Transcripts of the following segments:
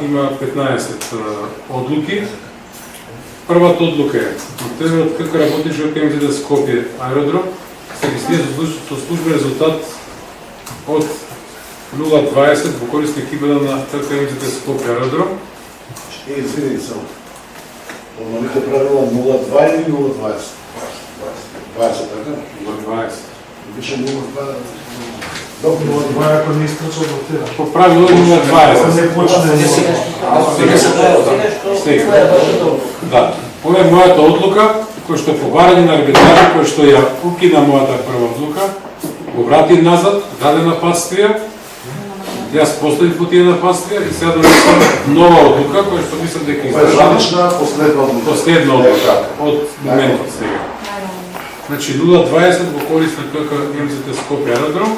Има 15 одлуки. Првата одлука е тренерот како работиш во КМЗД Скопје аеродром се регистрира со службен резултат од 0,20 во корист на екипата на КМЗД Скопје аеродром. Извини само. Новите правила 0,2 или 0,20? 20, така? 0,20. Беше 0,20. Добро, 0,2 ако не искача од тера. По правило 0,20. Не почне. Сега. Да. Ова е мојата одлука, која што по барање на арбитража, која што ја укина мојата прва одлука, го врати назад, даде нападствија, јас поставив по тие нападствија и сега донесам нова одлука, која што мислам дека Пежанична последна одлука. последна одлука од моментот сега. Значи 0,20 во корист на КК МЗД Скопје аеродром,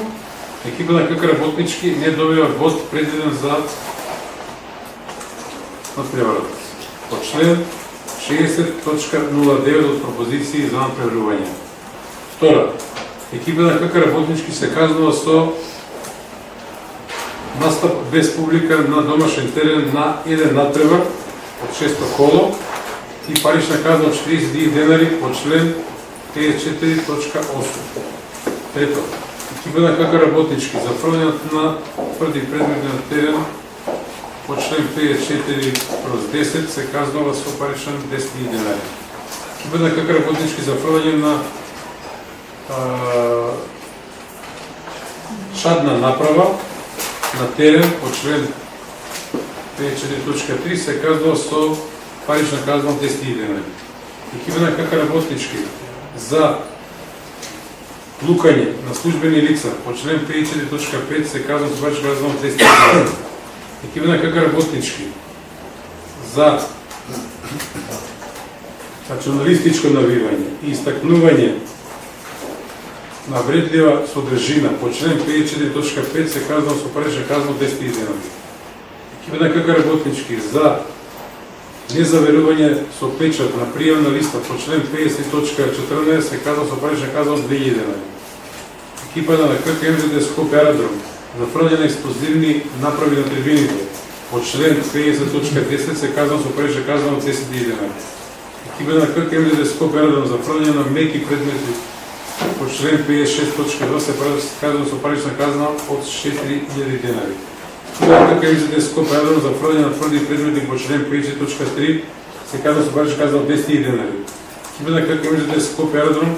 екипа на КК работнички не добива гост предвиден за надпреварата. По член 60.09 од пропозиции за надпреварување. Втора, екипа на КК работнички се казнува со настап без публика на домашен терен на еден надпревар од 600 коло и парична казна од 40 денари по член 54.8. Трето, екипа на КК работнички за фрлањето на тврди предмети на терен по член 54/10 се казнува со парична 10 денари. Екипа на КК работнички за фрлање на шадна направа на терен по член 54.3 се казнува со парична казна 10 денари. Екипа на КК работнички за лукање на службени лица по член 54.5 се казва со парична казна 10 денари. Екипа на КК работнички за националистичко навивање и истакнување на вредлива содржина по член 54.5 се казва со парична казна 10 денари. Екипа на КК работнички за незаверување со печат на пријавна листа по член 50.14 се казва со парична казна 2000 денари. Екипа на КК МЗД Скопје аеродром за фрлање на експлозивни направи на трибините по член 50.10 се казва со парична казна од 10 денари. Екипа на КК МЗД Скопје аеродром за фрлање на меки предмети по член 56.2 се казва со парична казна од 4000 денари. Екипа на КК МЗД Скопје аеродром за фрлање на тврди предмети по член 50.3 се казва со парична казна од 10 денари. Екипа на КК МЗД Скопје аеродром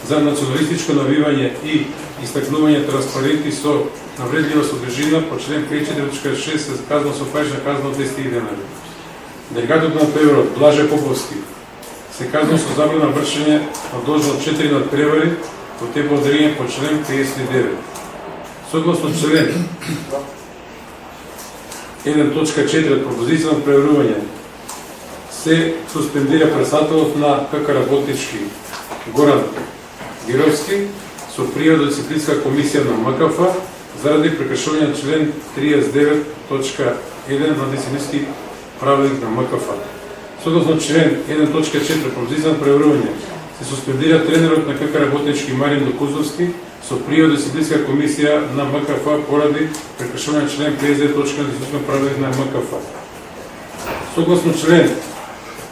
за националистичко навивање и истакнување транспаренти со навредлива содржина по член 54.6 се казва со парична казна од 10 денари. Делегатот на ПВР Блаже Поповски се казва со забрана вршење одолжно 4 надпревари во тепо одрење по член 59. Согласно член 1.4 од пропозиција на преварување се суспендира председателот на КК работнички Горан Геровски со пријава до дисциплинска комисија на МКФ заради прекршување на член 39.1 на дисциплински правилник на МКФ. Согласно член 1.4 пропозиција на преварување се суспендира тренерот на КК работнички Марин Докузовски со пријава до дисциплинска комисија на МКФ поради прекршување на член 50.1 на дисциплински правилник на МКФ. Согласно член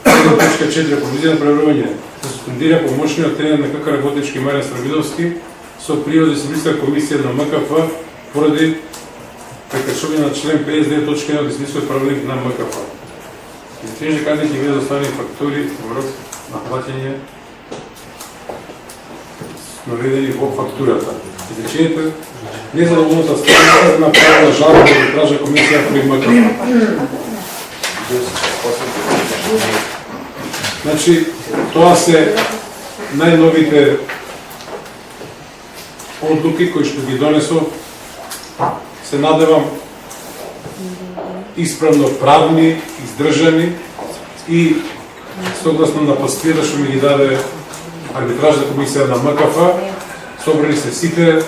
1.4 пропозиција на преварување се суспендира помошниот тренер на КК работнички Марин Стравидовски со пријава до дисциплинска комисија на МКФ поради прекршување на член 59.1 на дисциплински правилник на МКФ. Изречените казни ќе бидат доставени фактури во рок на плаќање наведени во фактурата. Изречените незадоволната страна направила жалба до арбитражна комисија при МКФ. Значи, тоа се најновите одлуки кои што ги донесов, се надевам исправно правни, издржани и согласно на пастијата што ми ги даде арбитражна комисија на МКФ, собрани се сите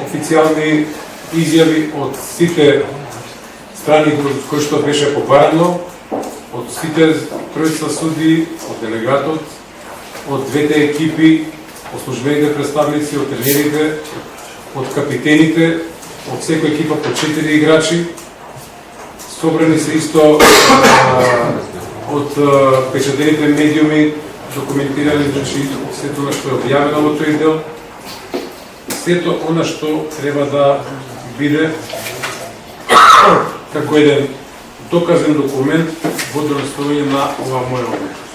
официјални изјави од сите страни кои што беше побарано, од сите тројца суди, од делегатот, од двете екипи, од службените представници, од тренерите, од капитените, од секоја екипа по 4 играчи, собрани се исто од печатените медиуми, документирани, значи сето она што е објавено во тој дел, сето она што треба да биде како еден доказен документ во достојување на ова моја одлука.